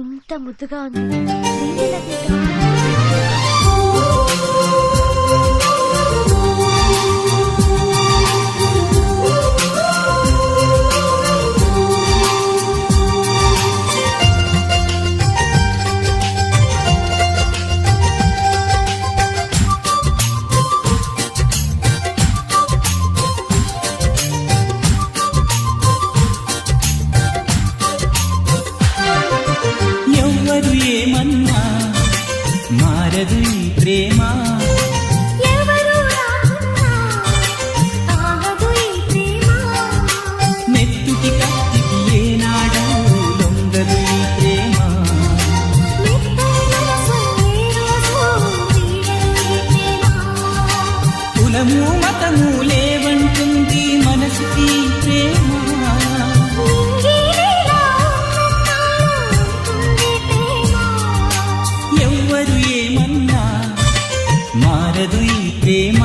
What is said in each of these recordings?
ఇంత ముద్దుగా ఉంది. ఏమన్నా మారదు ఈ ప్రేమ, మెత్తుకి కత్తికి ఏనాడు లొంగదు ఈ ప్రేమ, కులము మతము లేవంటుంది మనసుకి ప్రేమ. ఎవ్వరు ఏమన్నా మారదు ఈ ప్రేమ,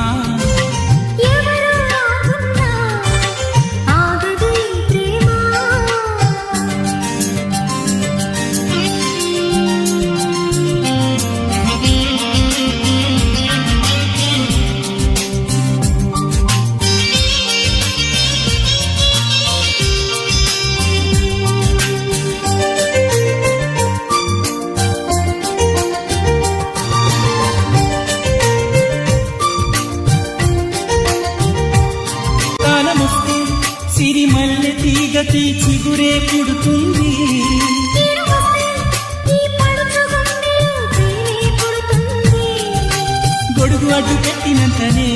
సిరిమల్లె తీగకి చిగురే పుడుతుంది, గొడుగు అడ్డు పెట్టినంతనే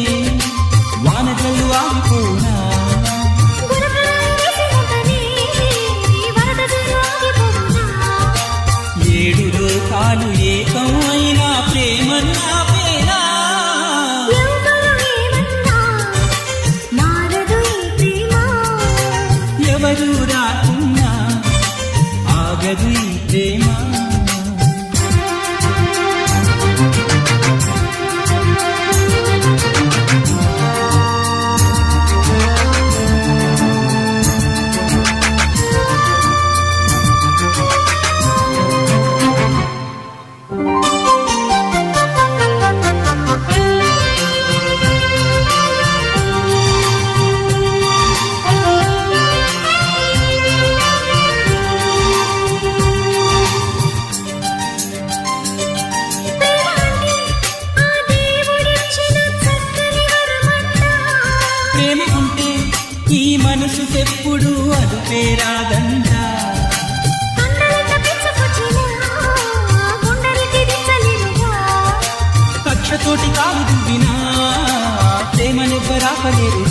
వానజల్లు ఆగిపోనా, ఏడు లోకాలు ఏకం అయినా ప్రేమన్నా పేనా. ఎవరు రాకున్నా ఆగదు ఈ ప్రేమ. ప్రేమ ఉంటే ఈ మనసుకెప్పుడు అదుపే రాదంట, కక్షతోటి కాలు దువ్వినా ప్రేమనెవ్వరాపలేరు.